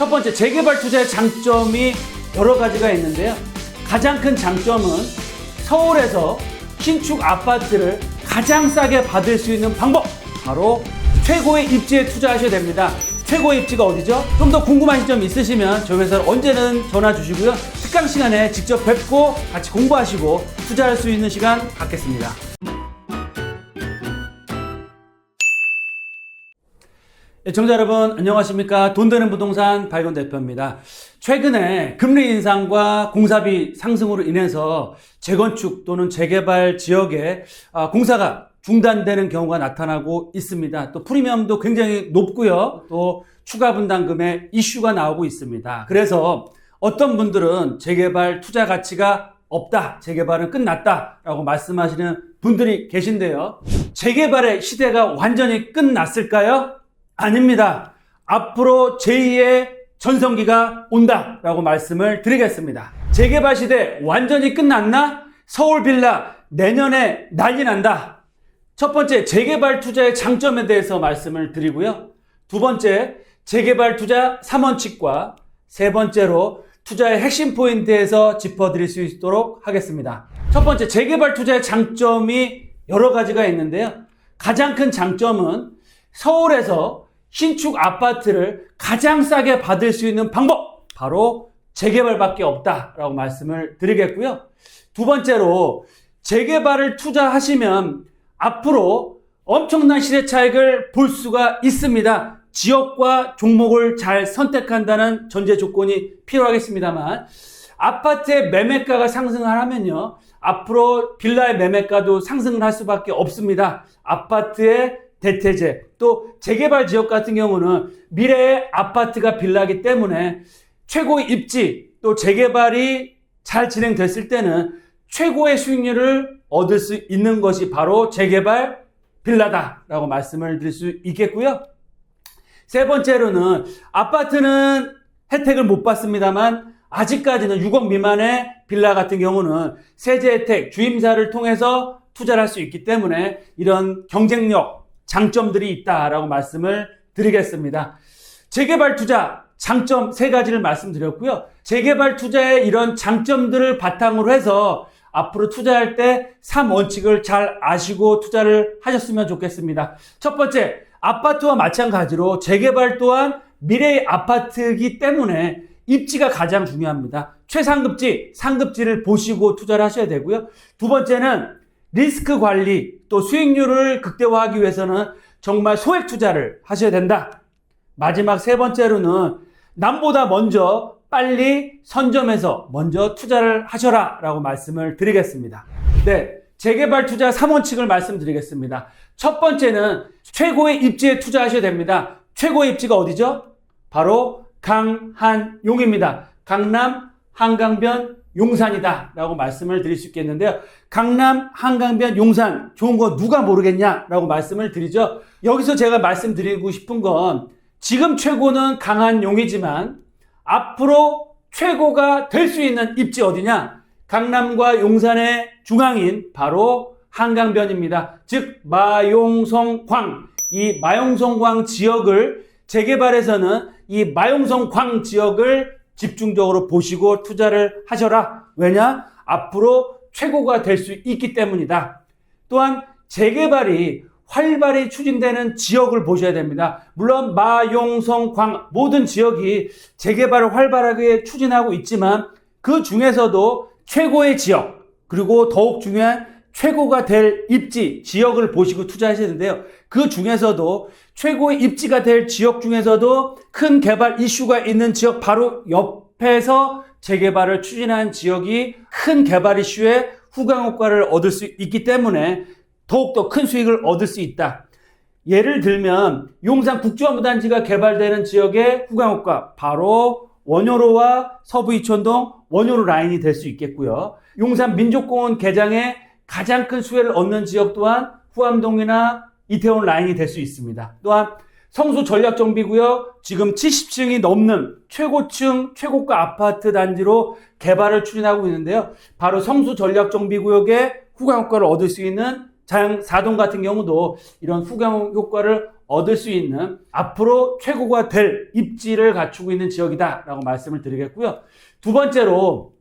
첫 번째, 재개발 투자의 장점이 여러 가지가 있는데요. 가장 큰 장점은 서울에서 신축 아파트를 가장 싸게 받을 수 있는 방법, 바로 최고의 입지에 투자하셔야 됩니다. 최고의 입지가 어디죠? 좀 더 궁금하신 점 있으시면 저희 회사로 언제는 전화 주시고요. 특강 시간에 직접 뵙고 같이 공부하시고 투자할 수 있는 시간 갖겠습니다. 청자 여러분, 안녕하십니까? 돈 되는 부동산 박윤 대표입니다. 최근에 금리 인상과 공사비 상승으로 인해서 재건축 또는 재개발 지역에 공사가 중단되는 경우가 나타나고 있습니다. 또 프리미엄도 굉장히 높고요. 또 추가 분담금의 이슈가 나오고 있습니다. 그래서 어떤 분들은 재개발 투자 가치가 없다, 재개발은 끝났다라고 말씀하시는 분들이 계신데요. 재개발의 시대가 완전히 끝났을까요? 아닙니다. 앞으로 제2의 전성기가 온다라고 말씀을 드리겠습니다. 재개발 시대 완전히 끝났나? 서울 빌라 내년에 난리 난다. 첫 번째, 재개발 투자의 장점에 대해서 말씀을 드리고요. 두 번째, 재개발 투자 3원칙과 세 번째로 투자의 핵심 포인트에서 짚어드릴 수 있도록 하겠습니다. 첫 번째, 재개발 투자의 장점이 여러 가지가 있는데요. 가장 큰 장점은 서울에서 신축 아파트를 가장 싸게 받을 수 있는 방법, 바로 재개발밖에 없다라고 말씀을 드리겠고요. 두 번째로, 재개발을 투자하시면 앞으로 엄청난 시대 차익을 볼 수가 있습니다. 지역과 종목을 잘 선택한다는 전제 조건이 필요하겠습니다만, 아파트의 매매가가 상승을 하면요, 앞으로 빌라의 매매가도 상승을 할 수밖에 없습니다. 아파트의 대체재, 또 재개발 지역 같은 경우는 미래의 아파트가 빌라기 때문에 최고의 입지, 또 재개발이 잘 진행됐을 때는 최고의 수익률을 얻을 수 있는 것이 바로 재개발 빌라다라고 말씀을 드릴 수 있겠고요. 세 번째로는, 아파트는 혜택을 못 받습니다만 아직까지는 6억 미만의 빌라 같은 경우는 세제 혜택, 주임사를 통해서 투자를 할 수 있기 때문에 이런 경쟁력, 장점들이 있다라고 말씀을 드리겠습니다. 재개발 투자 장점 세 가지를 말씀드렸고요. 재개발 투자의 이런 장점들을 바탕으로 해서 앞으로 투자할 때 3원칙을 잘 아시고 투자를 하셨으면 좋겠습니다. 첫 번째, 아파트와 마찬가지로 재개발 또한 미래의 아파트이기 때문에 입지가 가장 중요합니다. 최상급지, 상급지를 보시고 투자를 하셔야 되고요. 두 번째는 리스크 관리, 또 수익률을 극대화하기 위해서는 정말 소액 투자를 하셔야 된다. 마지막 세 번째로는 남보다 먼저 빨리 선점해서 먼저 투자를 하셔라 라고 말씀을 드리겠습니다. 네, 재개발 투자 3원칙을 말씀드리겠습니다. 첫 번째는 최고의 입지에 투자하셔야 됩니다. 최고의 입지가 어디죠? 바로 강한용입니다. 강남, 한강변, 용산이다 라고 말씀을 드릴 수 있겠는데요. 강남, 한강변, 용산 좋은 거 누가 모르겠냐 라고 말씀을 드리죠. 여기서 제가 말씀드리고 싶은 건, 지금 최고는 강한용이지만 앞으로 최고가 될 수 있는 입지 어디냐? 강남과 용산의 중앙인 바로 한강변입니다. 즉 마용성광, 이 마용성광 지역을 재개발해서는 이 마용성광 지역을 집중적으로 보시고 투자를 하셔라. 왜냐? 앞으로 최고가 될 수 있기 때문이다. 또한 재개발이 활발히 추진되는 지역을 보셔야 됩니다. 물론 마용성, 광 모든 지역이 재개발을 활발하게 추진하고 있지만 그 중에서도 최고의 지역, 그리고 더욱 중요한 최고가 될 입지, 지역을 보시고 투자하셔야 되는데요. 그 중에서도 최고의 입지가 될 지역 중에서도 큰 개발 이슈가 있는 지역, 바로 옆에서 재개발을 추진한 지역이 큰 개발 이슈에 후광 효과를 얻을 수 있기 때문에 더욱더 큰 수익을 얻을 수 있다. 예를 들면 용산 국제업무단지가 개발되는 지역의 후광 효과, 바로 원효로와 서부 이촌동 원효로 라인이 될 수 있겠고요. 용산 민족공원 개장에 가장 큰 수혜를 얻는 지역 또한 후암동이나 이태원 라인이 될 수 있습니다. 또한 성수 전략정비구역, 지금 70층이 넘는 최고층 최고가 아파트 단지로 개발을 추진하고 있는데요. 바로 성수 전략정비구역의 후광 효과를 얻을 수 있는 자양 4동 같은 경우도 이런 후광 효과를 얻을 수 있는 앞으로 최고가 될 입지를 갖추고 있는 지역이다라고 말씀을 드리겠고요. 두 번째로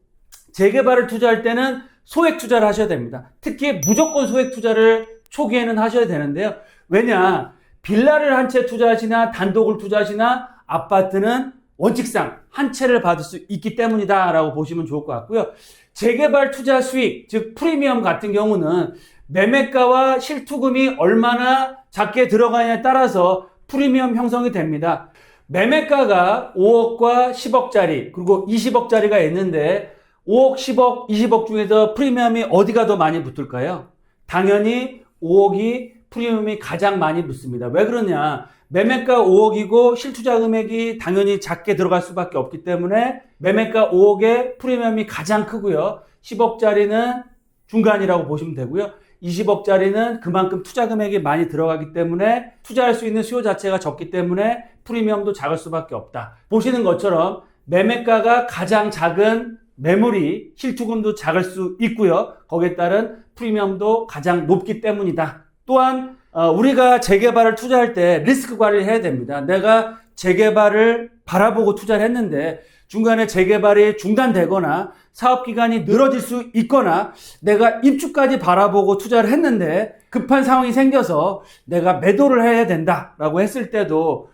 재개발을 투자할 때는 소액 투자를 하셔야 됩니다. 특히 무조건 소액 투자를 초기에는 하셔야 되는데요. 왜냐? 빌라를 한 채 투자하시나 단독을 투자하시나 아파트는 원칙상 한 채를 받을 수 있기 때문이다 라고 보시면 좋을 것 같고요. 재개발 투자 수익, 즉 프리미엄 같은 경우는 매매가와 실투금이 얼마나 작게 들어가냐에 따라서 프리미엄 형성이 됩니다. 매매가가 5억과 10억짜리 그리고 20억짜리가 있는데 5억, 10억, 20억 중에서 프리미엄이 어디가 더 많이 붙을까요? 당연히 5억이 프리미엄이 가장 많이 붙습니다. 왜 그러냐? 매매가 5억이고 실투자 금액이 당연히 작게 들어갈 수밖에 없기 때문에 매매가 5억에 프리미엄이 가장 크고요. 10억짜리는 중간이라고 보시면 되고요. 20억짜리는 그만큼 투자 금액이 많이 들어가기 때문에 투자할 수 있는 수요 자체가 적기 때문에 프리미엄도 작을 수밖에 없다. 보시는 것처럼 매매가가 가장 작은 매물이 실투금도 작을 수 있고요. 거기에 따른 프리미엄도 가장 높기 때문이다. 또한 우리가 재개발을 투자할 때 리스크 관리를 해야 됩니다. 내가 재개발을 바라보고 투자를 했는데 중간에 재개발이 중단되거나 사업기간이 늘어질 수 있거나 내가 입주까지 바라보고 투자를 했는데 급한 상황이 생겨서 내가 매도를 해야 된다라고 했을 때도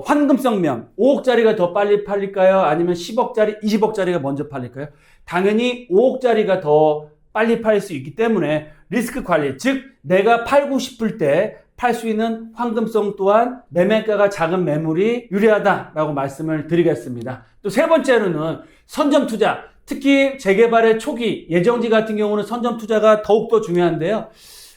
환금성면 5억짜리가 더 빨리 팔릴까요? 아니면 10억짜리, 20억짜리가 먼저 팔릴까요? 당연히 5억짜리가 더 빨리 팔릴 수 있기 때문에 리스크 관리, 즉 내가 팔고 싶을 때 팔 수 있는 환금성 또한 매매가가 작은 매물이 유리하다라고 말씀을 드리겠습니다. 또 세 번째로는 선점 투자, 특히 재개발의 초기 예정지 같은 경우는 선점 투자가 더욱더 중요한데요.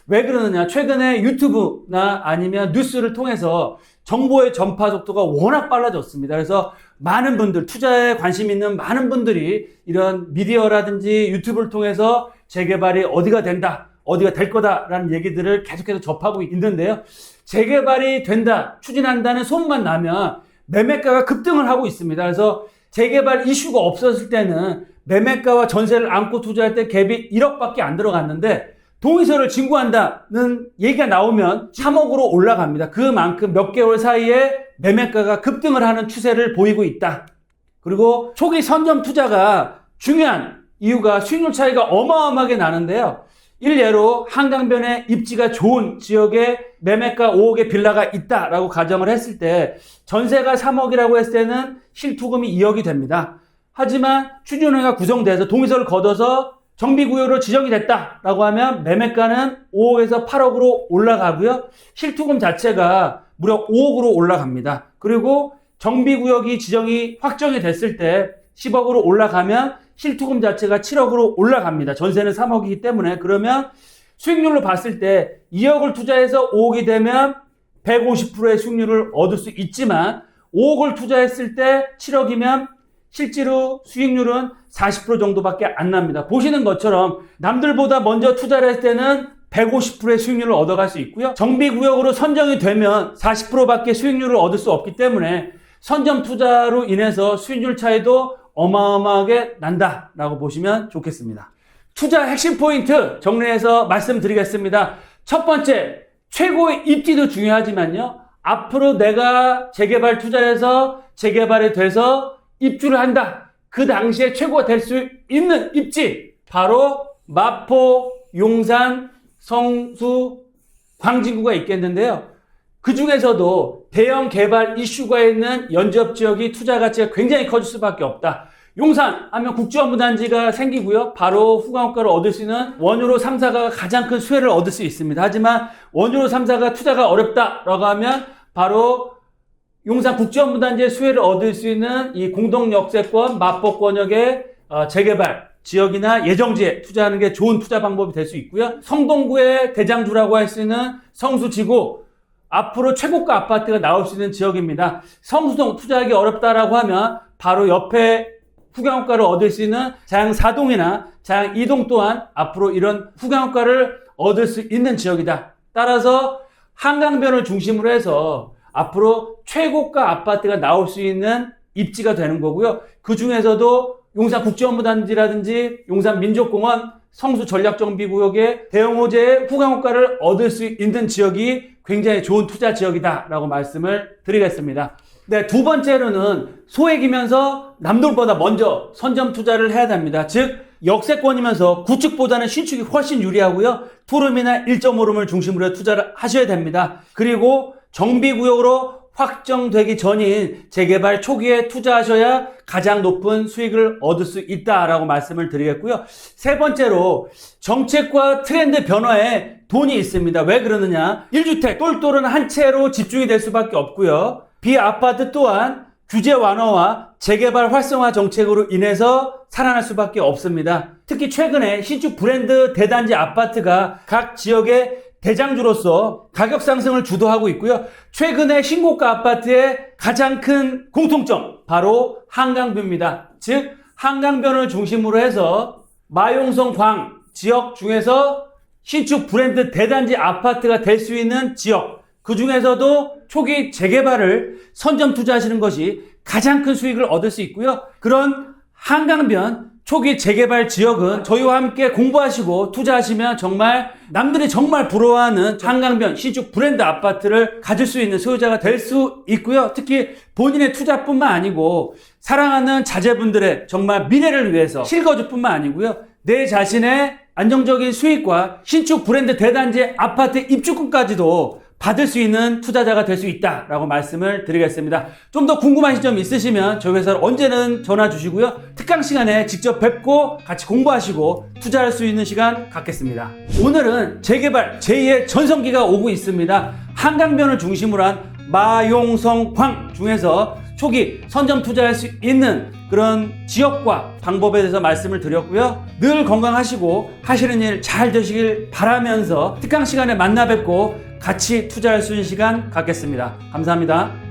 왜 그러느냐? 최근에 유튜브나 아니면 뉴스를 통해서 정보의 전파 속도가 워낙 빨라졌습니다. 그래서 많은 분들, 투자에 관심 있는 많은 분들이 이런 미디어라든지 유튜브를 통해서 재개발이 어디가 된다, 어디가 될 거다라는 얘기들을 계속해서 접하고 있는데요. 재개발이 된다, 추진한다는 소문만 나면 매매가가 급등을 하고 있습니다. 그래서 재개발 이슈가 없었을 때는 매매가와 전세를 안고 투자할 때 갭이 1억밖에 안 들어갔는데 동의서를 진구한다는 얘기가 나오면 3억으로 올라갑니다. 그만큼 몇 개월 사이에 매매가가 급등을 하는 추세를 보이고 있다. 그리고 초기 선점 투자가 중요한 이유가 수익률 차이가 어마어마하게 나는데요. 일례로 한강변에 입지가 좋은 지역에 매매가 5억의 빌라가 있다라고 가정을 했을 때 전세가 3억이라고 했을 때는 실투금이 2억이 됩니다. 하지만 추진위원회가 구성돼서 동의서를 걷어서 정비구역으로 지정이 됐다라고 하면 매매가는 5억에서 8억으로 올라가고요. 실투금 자체가 무려 5억으로 올라갑니다. 그리고 정비구역이 지정이 확정이 됐을 때 10억으로 올라가면 실투금 자체가 7억으로 올라갑니다. 전세는 3억이기 때문에. 그러면 수익률로 봤을 때 2억을 투자해서 5억이 되면 150%의 수익률을 얻을 수 있지만 5억을 투자했을 때 7억이면 실제로 수익률은 40% 정도밖에 안 납니다. 보시는 것처럼 남들보다 먼저 투자를 했을 때는 150%의 수익률을 얻어갈 수 있고요. 정비구역으로 선정이 되면 40%밖에 수익률을 얻을 수 없기 때문에 선점 투자로 인해서 수익률 차이도 어마어마하게 난다라고 보시면 좋겠습니다. 투자 핵심 포인트 정리해서 말씀드리겠습니다. 첫 번째, 최고의 입지도 중요하지만요. 앞으로 내가 재개발 투자해서 재개발이 돼서 입주를 한다. 그 당시에 최고가 될 수 있는 입지, 바로 마포, 용산, 성수, 광진구가 있겠는데요. 그 중에서도 대형 개발 이슈가 있는 연접 지역이 투자 가치가 굉장히 커질 수밖에 없다. 용산 하면 국제업무단지가 생기고요. 바로 후광효과를 얻을 수 있는 원유로 3사가 가장 큰 수혜를 얻을 수 있습니다. 하지만 원유로 3사가 투자가 어렵다라고 하면 바로 용산 국제업무단지의 수혜를 얻을 수 있는 이 공동역세권, 마포권역의 재개발 지역이나 예정지에 투자하는 게 좋은 투자 방법이 될 수 있고요. 성동구의 대장주라고 할 수 있는 성수지구, 앞으로 최고가 아파트가 나올 수 있는 지역입니다. 성수동 투자하기 어렵다라고 하면 바로 옆에 후광효과를 얻을 수 있는 자양 4동이나 자양 2동 또한 앞으로 이런 후광효과를 얻을 수 있는 지역이다. 따라서 한강변을 중심으로 해서 앞으로 최고가 아파트가 나올 수 있는 입지가 되는 거고요. 그 중에서도 용산 국제업무단지라든지 용산 민족공원, 성수 전략정비구역의 대형호재의 후광효과를 얻을 수 있는 지역이 굉장히 좋은 투자 지역이다라고 말씀을 드리겠습니다. 네, 두 번째로는 소액이면서 남들보다 먼저 선점 투자를 해야 됩니다. 즉 역세권이면서 구축보다는 신축이 훨씬 유리하고요. 투룸이나 1.5룸을 중심으로 해 투자를 하셔야 됩니다. 그리고 정비구역으로 확정되기 전인 재개발 초기에 투자하셔야 가장 높은 수익을 얻을 수 있다라고 말씀을 드리겠고요. 세 번째로 정책과 트렌드 변화에 돈이 있습니다. 왜 그러느냐? 1주택 똘똘은 한 채로 집중이 될 수밖에 없고요. 비아파트 또한 규제 완화와 재개발 활성화 정책으로 인해서 살아날 수밖에 없습니다. 특히 최근에 신축 브랜드 대단지 아파트가 각 지역의 대장주로서 가격 상승을 주도하고 있고요. 최근에 신고가 아파트의 가장 큰 공통점 바로 한강뷰입니다. 즉 한강변을 중심으로 해서 마용성 광 지역 중에서 신축 브랜드 대단지 아파트가 될 수 있는 지역, 그 중에서도 초기 재개발을 선점 투자하시는 것이 가장 큰 수익을 얻을 수 있고요. 그런 한강변 초기 재개발 지역은 저희와 함께 공부하시고 투자하시면 정말 남들이 정말 부러워하는 한강변 신축 브랜드 아파트를 가질 수 있는 소유자가 될 수 있고요. 특히 본인의 투자뿐만 아니고 사랑하는 자제분들의 정말 미래를 위해서 실거주뿐만 아니고요. 내 자신의 안정적인 수익과 신축 브랜드 대단지 아파트 입주권까지도 받을 수 있는 투자자가 될 수 있다라고 말씀을 드리겠습니다. 좀 더 궁금하신 점 있으시면 저희 회사로 언제는 전화 주시고요. 특강 시간에 직접 뵙고 같이 공부하시고 투자할 수 있는 시간 갖겠습니다. 오늘은 재개발 제2의 전성기가 오고 있습니다. 한강변을 중심으로 한 마용성 광 중에서 초기 선점 투자할 수 있는 그런 지역과 방법에 대해서 말씀을 드렸고요. 늘 건강하시고 하시는 일 잘 되시길 바라면서 특강 시간에 만나 뵙고 같이 투자할 수 있는 시간 갖겠습니다. 감사합니다.